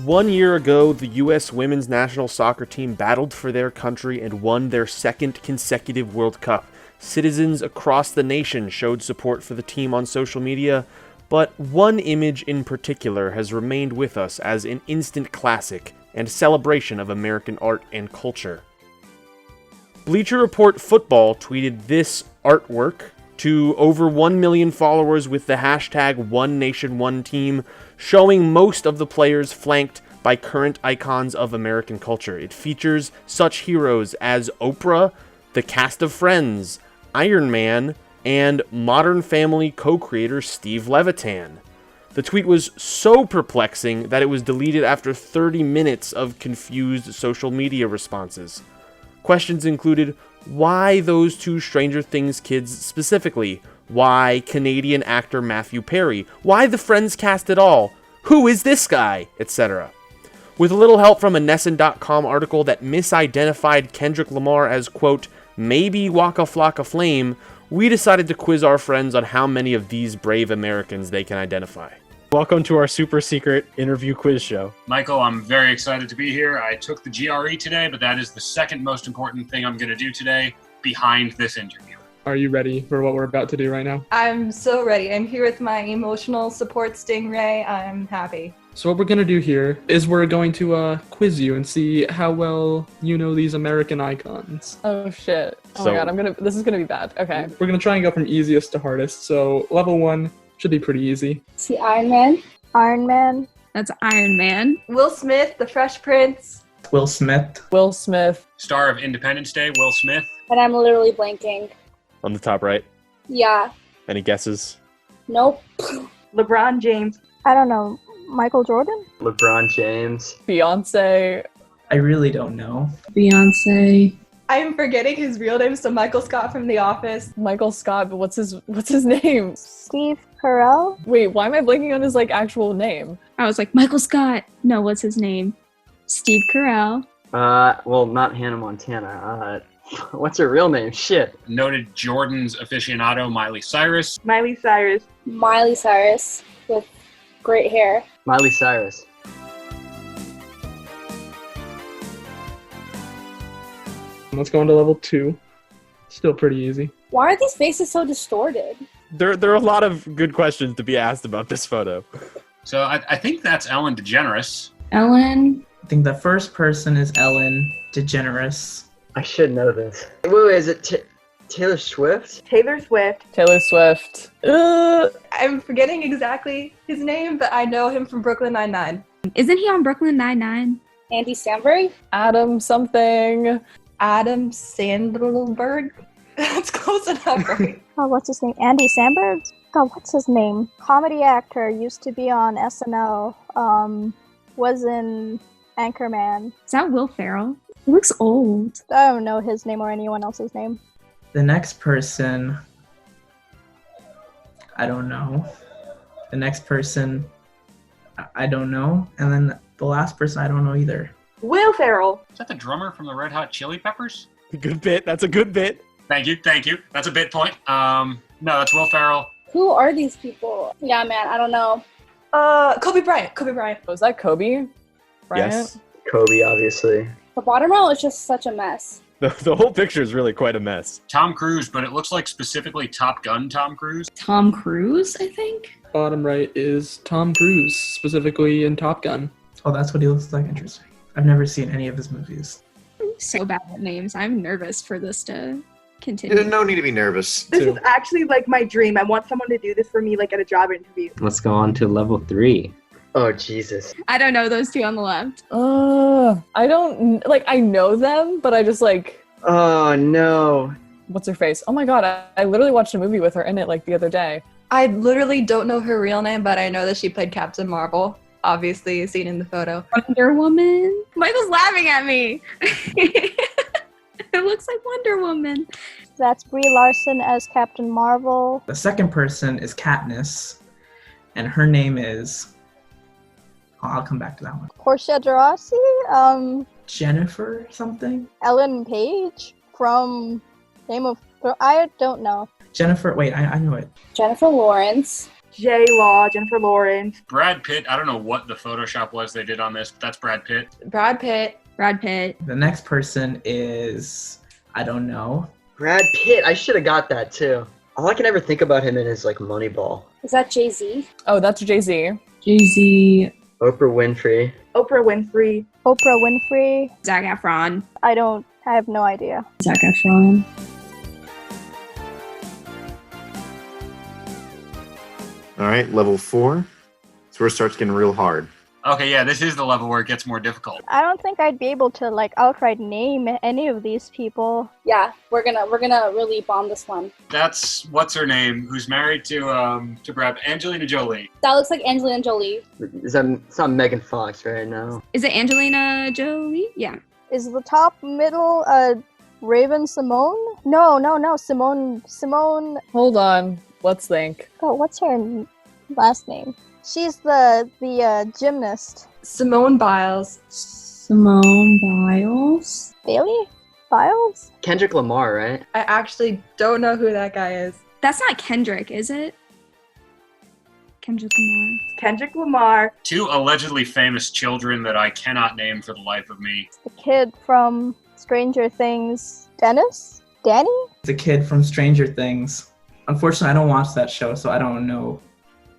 1 year ago, the U.S. women's national soccer team battled for their country and won their second consecutive World Cup. Citizens across the nation showed support for the team on social media, but one image in particular has remained with us as an instant classic and celebration of American art and culture. Bleacher Report Football tweeted this artwork to over 1 million followers with the hashtag #OneNation1Team, showing most of the players flanked by current icons of American culture. It features such heroes as Oprah, the cast of Friends, Iron Man, and Modern Family co-creator Steve Levitan. The tweet was so perplexing that it was deleted after 30 minutes of confused social media responses. Questions included, why those two Stranger Things kids specifically? Why Canadian actor Matthew Perry? Why the Friends cast at all? Who is this guy? Etc. With a little help from a Nessun.com article that misidentified Kendrick Lamar as, quote, maybe Waka Flocka Flame, we decided to quiz our friends on how many of these brave Americans they can identify. Welcome to our super secret interview quiz show. Michael, I'm very excited to be here. I took the GRE today, but that is the second most important thing I'm going to do today behind this interview. Are you ready for what we're about to do right now? I'm so ready. I'm here with my emotional support stingray. I'm happy. So what we're going to do here is we're going to quiz you and see how well you know these American icons. Oh shit. Oh my god, this is gonna be bad. Okay. We're going to try and go from easiest to hardest. So level 1 should be pretty easy. See Iron Man. Iron Man. That's Iron Man. Will Smith, The Fresh Prince. Will Smith. Will Smith. Star of Independence Day, Will Smith. But I'm literally blanking. On the top right. Yeah. Any guesses? Nope. LeBron James. I don't know. Michael Jordan? LeBron James. Beyonce. I really don't know. Beyonce. I'm forgetting his real name, so Michael Scott from The Office. Michael Scott, but what's his name? Steve Carell? Wait, why am I blanking on his actual name? I was like, Michael Scott. No, what's his name? Steve Carell. Well, not Hannah Montana. What's her real name? Shit. Noted Jordan's aficionado, Miley Cyrus. Miley Cyrus. Miley Cyrus with great hair. Miley Cyrus. Let's go on to level 2. Still pretty easy. Why are these faces so distorted? There are a lot of good questions to be asked about this photo. So I think that's Ellen DeGeneres. Ellen. I think the first person is Ellen DeGeneres. I should know this. Wait, is it Taylor Swift? Taylor Swift. Taylor Swift. I'm forgetting exactly his name, but I know him from Brooklyn Nine-Nine. Isn't he on Brooklyn Nine-Nine? Andy Samberg? Adam something. Adam Sandberg? That's close enough, right? Oh, what's his name? Andy Samberg? God, what's his name? Comedy actor, used to be on SNL, was in Anchorman. Is that Will Ferrell? He looks old. I don't know his name or anyone else's name. The next person, I don't know. The next person, I don't know. And then the last person, I don't know either. Will Ferrell. Is that the drummer from the Red Hot Chili Peppers? Good bit. That's a good bit. Thank you. That's a bit point. No, that's Will Ferrell. Who are these people? Yeah, man, I don't know. Kobe Bryant. Was that Kobe Bryant? Yes. Kobe, obviously. The bottom row is just such a mess. The whole picture is really quite a mess. Tom Cruise, but it looks like specifically Top Gun Tom Cruise. Tom Cruise, I think. Bottom right is Tom Cruise, specifically in Top Gun. Oh, that's what he looks like. Interesting. I've never seen any of his movies. I'm so bad at names. I'm nervous for this to continue. No need to be nervous. This is actually my dream. I want someone to do this for me at a job interview. Let's go on to level 3. Oh, Jesus. I don't know those two on the left. I don't, I know them, but I just Oh, no. what's her face? Oh my god, I literally watched a movie with her in it the other day. I literally don't know her real name, but I know that she played Captain Marvel. Obviously, seen in the photo. Wonder Woman? Michael's laughing at me. It looks like Wonder Woman. That's Brie Larson as Captain Marvel. The second person is Katniss, and her name is... I'll come back to that one. Portia de Rossi? Jennifer something? Ellen Page from Game of Thrones? I don't know. Jennifer, wait, I know it. Jennifer Lawrence. J-Law, Jennifer Lawrence. Brad Pitt. I don't know what the Photoshop was they did on this, but that's Brad Pitt. Brad Pitt. Brad Pitt. The next person is, I don't know. Brad Pitt. I should have got that too. All I can ever think about him in is like Moneyball. Is that Jay-Z? Oh, that's Jay-Z. Jay-Z. Oprah Winfrey. Oprah Winfrey. Oprah Winfrey. Zac Efron. I have no idea. Zac Efron. All right, level 4. That's where it starts getting real hard. Okay, yeah, this is the level where it gets more difficult. I don't think I'd be able to like outright name any of these people. Yeah, we're gonna really bomb this one. That's what's her name, who's married to Brad, Angelina Jolie. That looks like Angelina Jolie. It's not Megan Fox right now. Is it Angelina Jolie? Yeah. Is the top middle Raven Simone? No, Simone. Hold on. Let's think. Oh, what's her last name? She's the gymnast. Simone Biles. Simone Biles. Bailey? Biles? Kendrick Lamar, right? I actually don't know who that guy is. That's not Kendrick, is it? Kendrick Lamar. Kendrick Lamar. 2 allegedly famous children that I cannot name for the life of me. The kid from Stranger Things. Dennis? Danny? It's a kid from Stranger Things. Unfortunately, I don't watch that show, so I don't know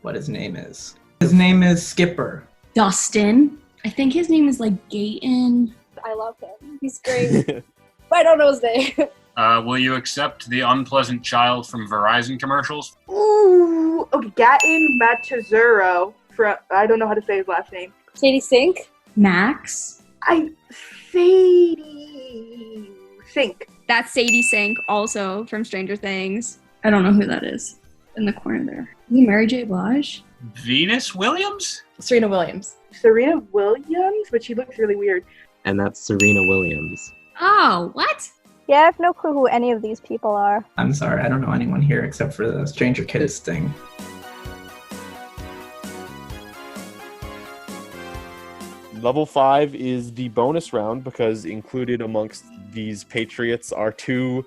what his name is. His name is Skipper. Dustin. I think his name is like Gayton. I love him. He's great. But I don't know his name. Will you accept the unpleasant child from Verizon commercials? Ooh, okay, Gaten Matazuro. I don't know how to say his last name. Sadie Sink. Max. Sadie Sink. That's Sadie Sink, also from Stranger Things. I don't know who that is in the corner there. Is he Mary J. Blige? Venus Williams? Serena Williams. Serena Williams, but she looks really weird. And that's Serena Williams. Oh, what? Yeah, I have no clue who any of these people are. I'm sorry, I don't know anyone here except for the Stranger Kids thing. Level 5 is the bonus round because included amongst these Patriots are 2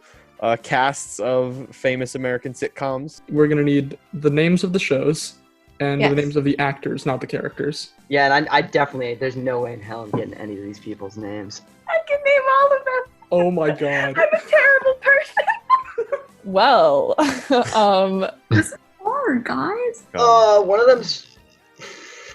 casts of famous American sitcoms. We're gonna need the names of the shows and Yes. the names of the actors, not the characters. Yeah, and I definitely, there's no way in hell I'm getting any of these people's names. I can name all of them. Oh my god. I'm a terrible person. Well, Hard, guys. One of them's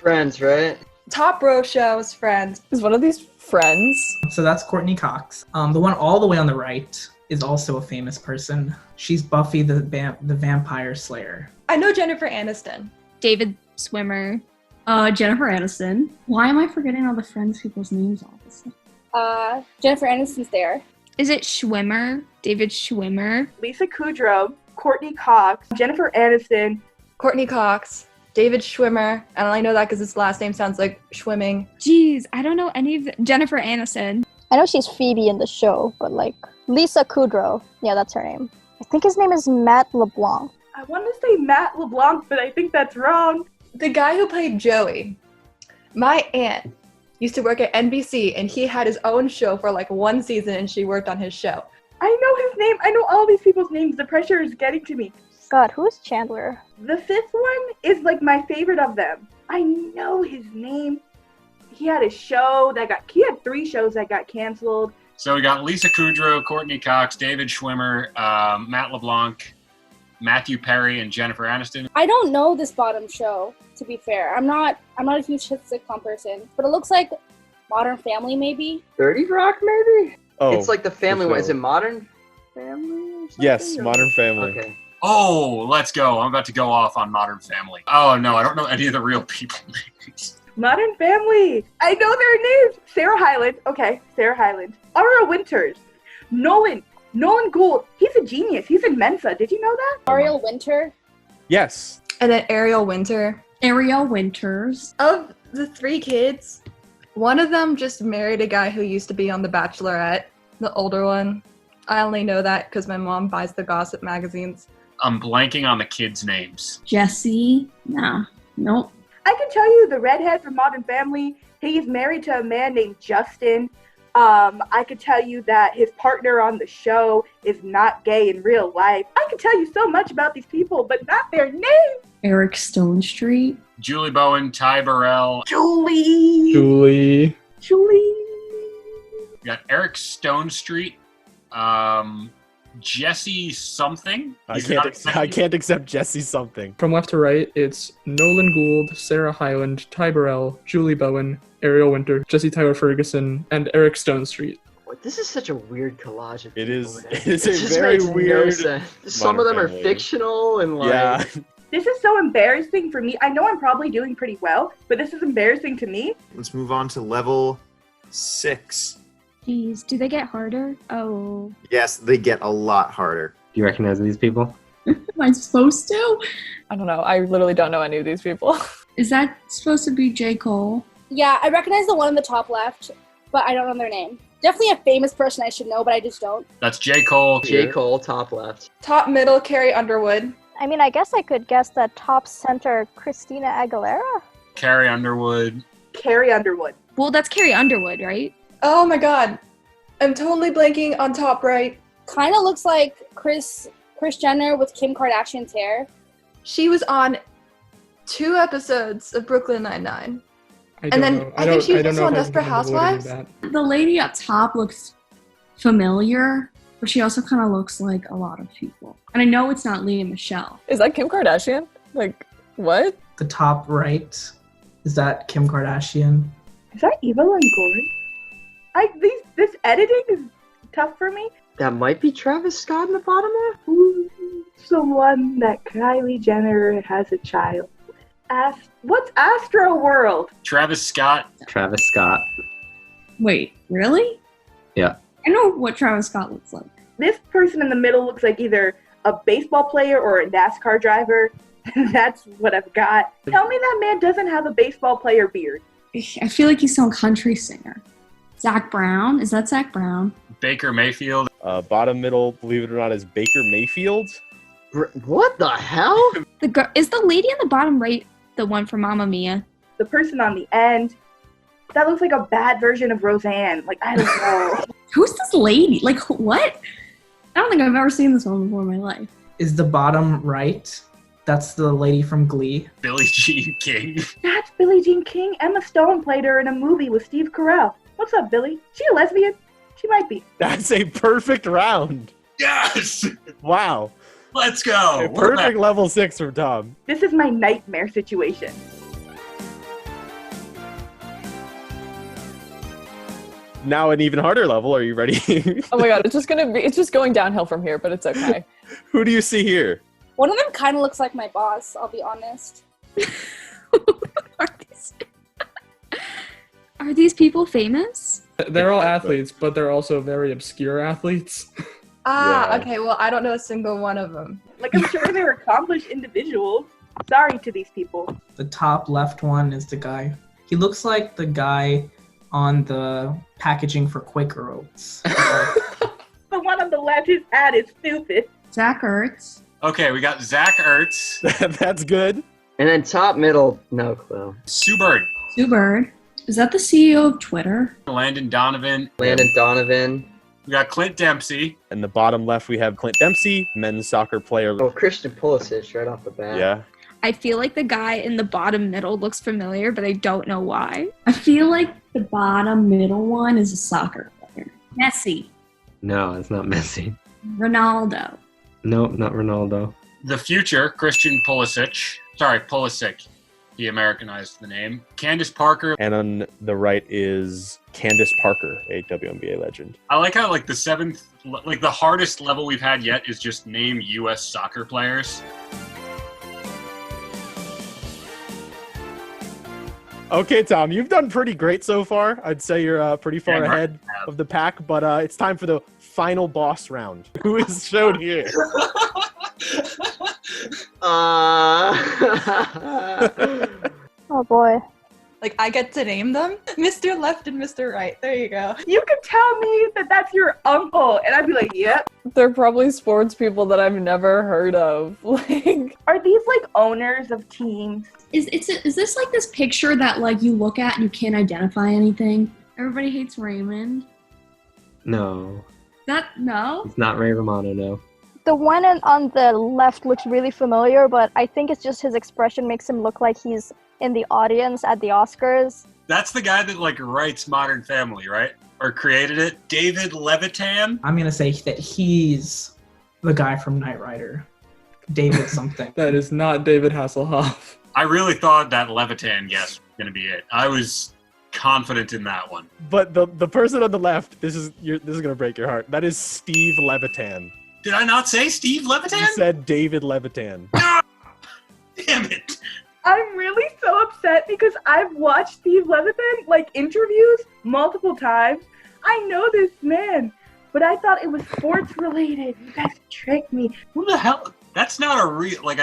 Friends, right? Top row shows, Friends. is one of these Friends? So that's Courtney Cox. The one all the way on the right is also a famous person. She's Buffy the Vampire Slayer. I know Jennifer Aniston. David Swimmer. Jennifer Aniston. Why am I forgetting all the Friends people's names all of a sudden? Jennifer Aniston's there. Is it Schwimmer? David Schwimmer? Lisa Kudrow, Courtney Cox, Jennifer Aniston. Courtney Cox. David Schwimmer. I only know that because his last name sounds like swimming. Jeez, I don't know any of Jennifer Aniston. I know she's Phoebe in the show, but like Lisa Kudrow. Yeah, that's her name. I think his name is Matt LeBlanc. I want to say Matt LeBlanc, but I think that's wrong. The guy who played Joey. My aunt used to work at NBC, and he had his own show for like 1 season, and she worked on his show. I know his name. I know all these people's names. The pressure is getting to me. God, who's Chandler? The 5th one is like my favorite of them. I know his name. He had a show he had 3 shows that got canceled. So we got Lisa Kudrow, Courtney Cox, David Schwimmer, Matt LeBlanc, Matthew Perry, and Jennifer Aniston. I don't know this bottom show, to be fair. I'm not a huge sitcom person, but it looks like Modern Family, maybe. 30 Rock, maybe? Oh, It's like the family one. show. Is it Modern Family? Or something, Yes, or- Modern Family. Okay. Oh, let's go. I'm about to go off on Modern Family. Oh, no, I don't know any of the real people names. Modern Family. I know their names. Sarah Hyland. Okay, Sarah Hyland. Aura Winters. Nolan Gould. He's a genius. He's in Mensa. Did you know that? Ariel Winter. Yes. And then Ariel Winter. Ariel Winters. Of the 3 kids, one of them just married a guy who used to be on The Bachelorette, the older one. I only know that because my mom buys the gossip magazines. I'm blanking on the kids' names. Jesse. Nah. Nope. I can tell you the redhead from Modern Family, he's married to a man named Justin. I could tell you that his partner on the show is not gay in real life. I could tell you so much about these people, but not their names. Eric Stone Street. Julie Bowen, Ty Burrell. Julie. We got Eric Stone Street. Jesse something. I can't accept Jesse something. From left to right, it's Nolan Gould, Sarah Hyland, Ty Burrell, Julie Bowen, Ariel Winter, Jesse Tyler Ferguson, and Eric Stone Street. This is such a weird collage of It people, is. man. It is It a just very makes no weird. sense. Some of them are fictional and like. Yeah. This is so embarrassing for me. I know I'm probably doing pretty well, but this is embarrassing to me. Let's move on to level 6. Jeez, do they get harder? Oh. Yes, they get a lot harder. Do you recognize these people? Am I supposed to? I don't know. I literally don't know any of these people. Is that supposed to be J. Cole? Yeah, I recognize the one in the top left, but I don't know their name. Definitely a famous person I should know, but I just don't. That's J. Cole. J. Cole, top left. Top middle, Carrie Underwood. I mean, I guess I could guess that top center, Christina Aguilera? Carrie Underwood. Carrie Underwood. Well, that's Carrie Underwood, right? Oh my god. I'm totally blanking on top right. Kind of looks like Kris Jenner with Kim Kardashian's hair. She was on 2 episodes of Brooklyn Nine-Nine. I think she was also on Desperate Housewives. The lady up top looks familiar, but she also kind of looks like a lot of people. And I know it's not Leah Michelle. Is that Kim Kardashian? Like, what? The top right, is that Kim Kardashian? Is that Eva Longoria? This editing is tough for me. That might be Travis Scott in the bottom left. Who's someone that Kylie Jenner has a child? What's Astro World? Travis Scott. Travis Scott. Wait, really? Yeah. I know what Travis Scott looks like. This person in the middle looks like either a baseball player or a NASCAR driver. That's what I've got. Tell me that man doesn't have a baseball player beard. I feel like he's some country singer. Zach Brown? Is that Zach Brown? Baker Mayfield. Bottom middle, believe it or not, is Baker Mayfield. What the hell? Is the lady in the bottom right the one from Mamma Mia? The person on the end, that looks like a bad version of Roseanne. Like, I don't know. Who's this lady? Like, what? I don't think I've ever seen this one before in my life. Is the bottom right? That's the lady from Glee. Billie Jean King. That's Billie Jean King. Emma Stone played her in a movie with Steve Carell. What's up, Billie? She a lesbian? She might be. That's a perfect round. Yes! Wow. Let's go. A perfect level 6 from Tom. This is my nightmare situation. Now an even harder level. Are you ready? Oh my god, it's just going downhill from here, but it's okay. Who do you see here? One of them kind of looks like my boss, I'll be honest. Are these people famous? They're all athletes, but they're also very obscure athletes. Yeah. Okay, well, I don't know a single one of them. Like, I'm sure they're accomplished individuals. Sorry to these people. The top left one is the guy. He looks like the guy on the packaging for Quaker Oats. The one on the left, his hat is stupid. Zach Ertz. Okay, we got Zach Ertz. That's good. And then top middle, no clue. Sue Bird. Sue Bird. Is that the CEO of Twitter? Landon Donovan. Landon Donovan. We got Clint Dempsey. In the bottom left, we have Clint Dempsey, men's soccer player. Oh, Christian Pulisic right off the bat. Yeah. I feel like the guy in the bottom middle looks familiar, but I don't know why. I feel like the bottom middle one is a soccer player. Messi. No, it's not Messi. Ronaldo. Nope, not Ronaldo. The future, Christian Pulisic. Sorry, Pulisic. He Americanized the name. Candace Parker. And on the right is Candace Parker, a WNBA legend. I like how like the seventh, like the hardest level we've had yet is just name U.S. soccer players. Okay, Tom, you've done pretty great so far. I'd say you're pretty far ahead of the pack, but it's time for the final boss round. Who is shown here? Oh boy. Like, I get to name them? Mr. Left and Mr. Right. There you go. You could tell me that that's your uncle, and I'd be like, yep. They're probably sports people that I've never heard of. Like, are these like owners of teams? Is this like this picture that like you look at and you can't identify anything? Everybody hates Raymond. No. No? It's not Ray Romano, no. The one on the left looks really familiar, but I think it's just his expression makes him look like he's in the audience at the Oscars. That's the guy that like writes Modern Family, right? Or created it. David Levitan. I'm gonna say that he's the guy from Knight Rider. David something. That is not David Hasselhoff. I really thought that Levitan guess was going to be it. I was confident in that one. But the person on the left, this is gonna break your heart. That is Steve Levitan. Did I not say Steve Levitan? You said David Levitan. Damn it. I'm really so upset because I've watched Steve Levitan, like, interviews multiple times. I know this man, but I thought it was sports related. You guys tricked me. Who the hell? That's not a real, like,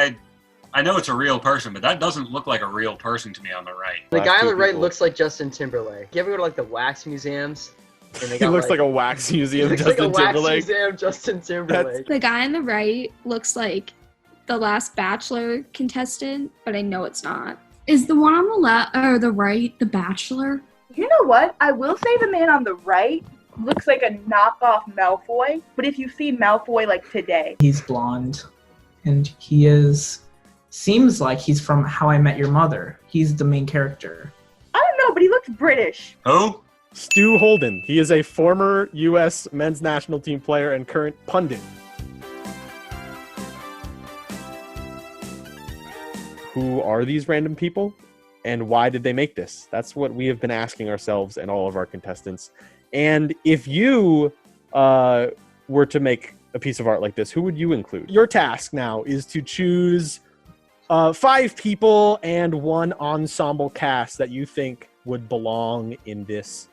I know it's a real person, but that doesn't look like a real person to me on the right. The guy on the right looks like Justin Timberlake. You ever go to like the wax museums? And they He got, looks like a wax museum, he looks Justin like a wax Timberlake. museum, Justin Timberlake. The guy on the right looks like the last Bachelor contestant, but I know it's not. Is the one on the left or the right the Bachelor? You know what? I will say the man on the right looks like a knockoff Malfoy, but if you see Malfoy like today. He's blonde, and seems like he's from How I Met Your Mother. He's the main character. I don't know, but he looks British. Who? Stu Holden. He is a former U.S. men's national team player and current pundit. Who are these random people, and why did they make this? That's what we have been asking ourselves and all of our contestants. And if you were to make a piece of art like this, who would you include? Your task now is to choose 5 people and one ensemble cast that you think would belong in this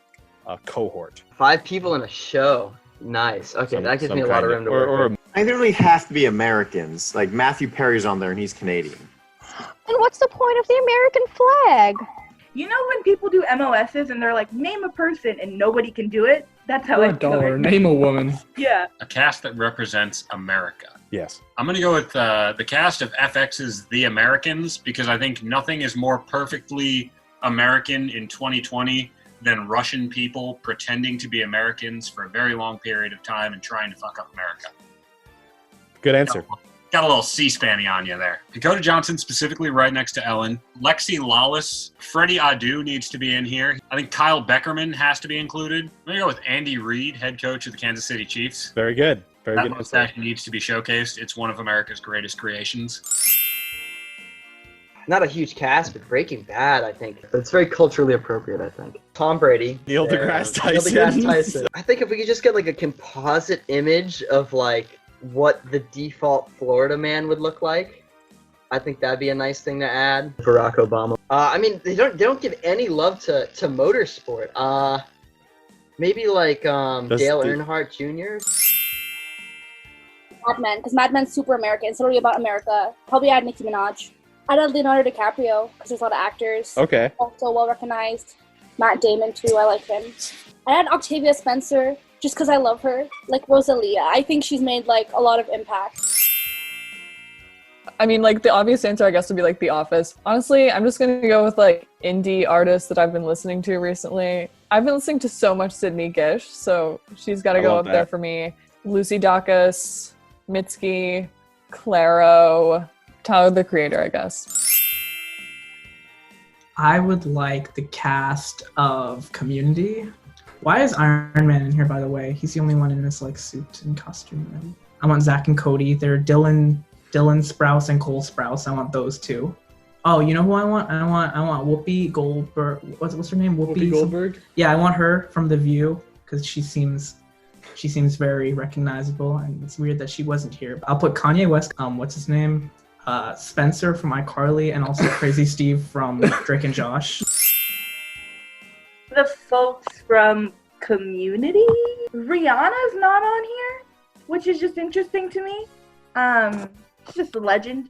cohort. 5 people in a show. Nice. Okay, that gives me a lot of room to work with. I literally have to be Americans. Like Matthew Perry's on there and he's Canadian. And what's the point of the American flag? You know when people do MOSs and they're like, name a person and nobody can do it? That's how For I a feel dollar, right name a woman. Yeah. A cast that represents America. Yes. I'm going to go with the cast of FX's The Americans because I think nothing is more perfectly American in 2020 than Russian people pretending to be Americans for a very long period of time and trying to fuck up America. Good answer. Got a little C-SPAN-y on you there. Dakota Johnson specifically right next to Ellen. Lexi Lawless. Freddie Adu needs to be in here. I think Kyle Beckerman has to be included. I'm going to go with Andy Reid, head coach of the Kansas City Chiefs. Very good. Very that good answer. mustache needs to be showcased. It's one of America's greatest creations. Not a huge cast, but Breaking Bad, I think. It's very culturally appropriate, I think. Tom Brady. Neil deGrasse Tyson. Neil deGrasse Tyson. I think if we could just get like a composite image of like what the default Florida man would look like, I think that'd be a nice thing to add. Barack Obama. I mean, they don't give any love to motorsport. Maybe like Dale Earnhardt Jr. Mad Men, because Mad Men's super American. It's literally about America. Probably add Nicki Minaj. I'd add Leonardo DiCaprio, because there's a lot of actors. Okay. Also well recognized. Matt Damon, too. I like him. I'd add Octavia Spencer, just because I love her. Like Rosalia. I think she's made, like, a lot of impact. I mean, like, the obvious answer, I guess, would be, like, The Office. Honestly, I'm just going to go with, like, indie artists that I've been listening to recently. I've been listening to so much Sydney Gish, so she's got to go up there for me. Lucy Dacus, Mitski, Claro, Tyler, the Creator, I guess. I would like the cast of Community. Why is Iron Man in here, by the way? He's the only one in this like suit and costume. I want Zach and Cody. They're Dylan Sprouse and Cole Sprouse. I want those two. Oh, you know who I want? I want Whoopi Goldberg. What's her name? Whoopi Goldberg? Yeah, I want her from The View because she seems very recognizable, and it's weird that she wasn't here. I'll put Kanye West. What's his name? Spencer from iCarly, and also Crazy Steve from Drake and Josh. The folks from Community? Rihanna's not on here, which is just interesting to me. She's just a legend.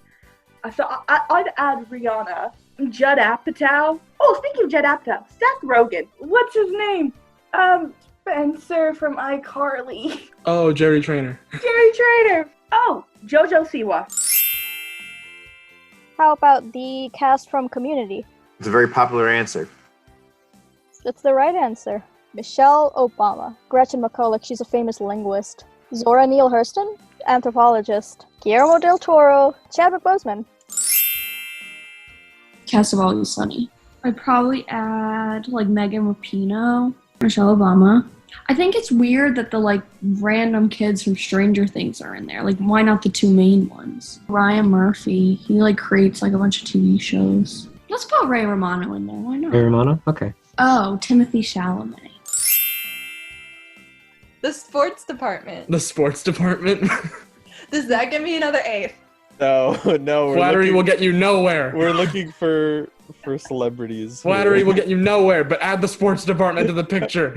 So I'd add Rihanna. Judd Apatow. Oh, speaking of Judd Apatow, Seth Rogen. What's his name? Spencer from iCarly. Oh, Jerry Trainer. Jerry Trainer. Oh, JoJo Siwa. How about the cast from Community? It's a very popular answer. That's the right answer. Michelle Obama. Gretchen McCulloch, she's a famous linguist. Zora Neale Hurston. anthropologist. Guillermo del Toro, Chadwick Boseman. Cast of Always Sunny. I'd probably add like Megan Rapinoe, Michelle Obama. I think it's weird that the like random kids from Stranger Things are in there. Like, why not the two main ones? Ryan Murphy, he like creates like a bunch of TV shows. Let's put Ray Romano in there. Why not? Ray Romano? Okay. Oh, Timothy Chalamet. The sports department. The sports department. Does that give me another eighth? No, no. Flattery will get you nowhere. We're looking for celebrities. Flattery will get you nowhere, but add the sports department to the picture.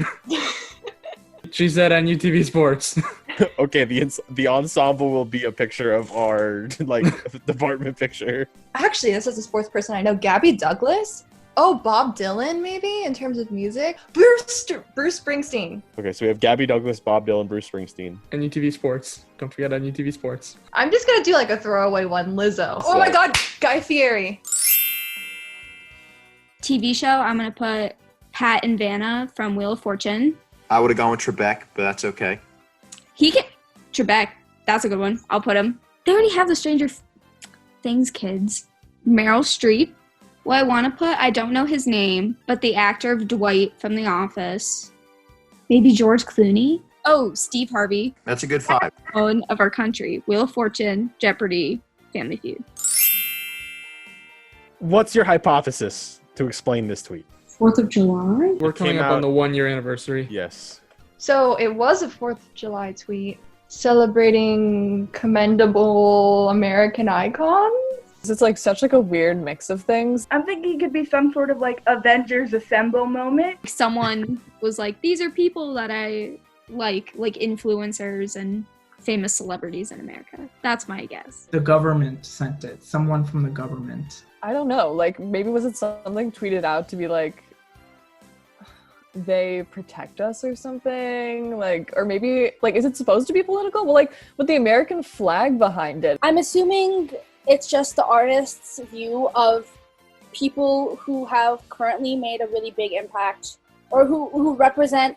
She said NUTV Sports. Okay, the ensemble will be a picture of our like department picture. Actually, this is a sports person I know. Gabby Douglas. Oh, Bob Dylan, maybe, in terms of music. Bruce Springsteen. Okay, so we have Gabby Douglas, Bob Dylan, Bruce Springsteen. NUTV Sports. Don't forget NUTV Sports. I'm just gonna do like a throwaway one, Lizzo. Oh my god, Guy Fieri. TV show, I'm gonna put Pat and Vanna from Wheel of Fortune. I would have gone with Trebek, but that's okay. Trebek, that's a good one. I'll put him. They already have the Stranger Things kids. Meryl Streep. Well, I want to put, I don't know his name, but the actor of Dwight from The Office. Maybe George Clooney. Oh, Steve Harvey. That's a good 5. Owen of Our Country. Wheel of Fortune, Jeopardy, Family Feud. What's your hypothesis to explain this tweet? 4th of July? We're coming up on the 1-year anniversary. Yes. So it was a 4th of July tweet celebrating commendable American icons. It's like such like a weird mix of things. I'm thinking it could be some sort of like Avengers Assemble moment. Someone was like, these are people that I like influencers and famous celebrities in America. That's my guess. The government sent it. Someone from the government. I don't know. Like, maybe was it something tweeted out to be like, they protect us or something? Like, or maybe, like, is it supposed to be political? Well, like, with the American flag behind it. I'm assuming it's just the artist's view of people who have currently made a really big impact or who represent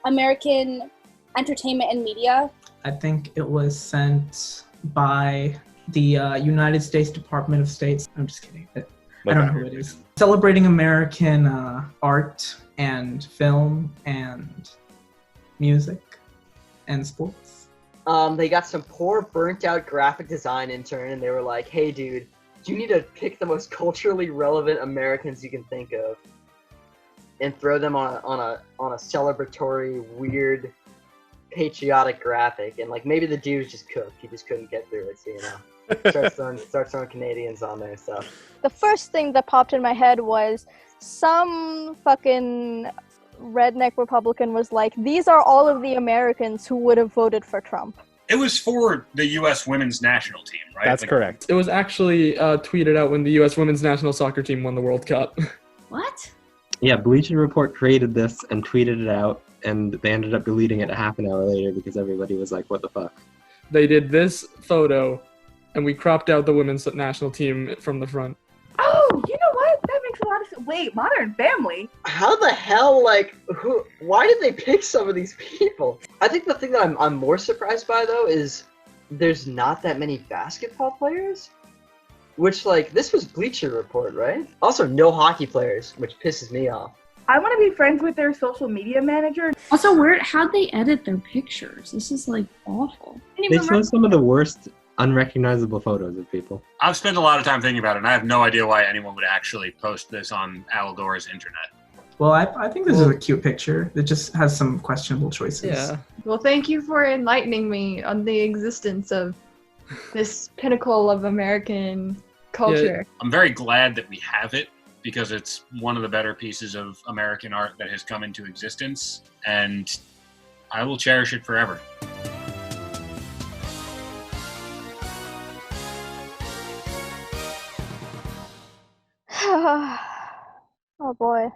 American entertainment and media. I think it was sent by the United States Department of State. I'm just kidding. I don't know who it is. Celebrating American art and film and music and sports. They got some poor, burnt-out graphic design intern, and they were like, "Hey, dude, you need to pick the most culturally relevant Americans you can think of, and throw them on a celebratory, weird, patriotic graphic." And like maybe the dude was just cooked; he just couldn't get through it. So, you know, start throwing Canadians on there. So The first thing that popped in my head was some fucking redneck Republican was like, these are all of the Americans who would have voted for Trump. It was for the U.S. women's national team, right? That's correct. It was actually tweeted out when the U.S. women's national soccer team won the World Cup. What? Yeah, BleacherReport created this and tweeted it out, and they ended up deleting it a half an hour later because everybody was like, what the fuck? They did this photo, and we cropped out the women's national team from the front. Oh, you know what? That makes a lot of sense. Wait, Modern Family? how the hell, like, why did they pick some of these people? I think the thing that I'm more surprised by, though, is there's not that many basketball players. Which, like, this was Bleacher Report, right? Also, no hockey players, which pisses me off. I want to be friends with their social media manager. Also, how'd they edit their pictures? This is like awful. They show some of the worst unrecognizable photos of people. I've spent a lot of time thinking about it, and I have no idea why anyone would actually post this on Al Gore's internet. Well, I think this is a cute picture. It just has some questionable choices. Yeah. Well, thank you for enlightening me on the existence of this pinnacle of American culture. I'm very glad that we have it because it's one of the better pieces of American art that has come into existence, and I will cherish it forever. Oh boy.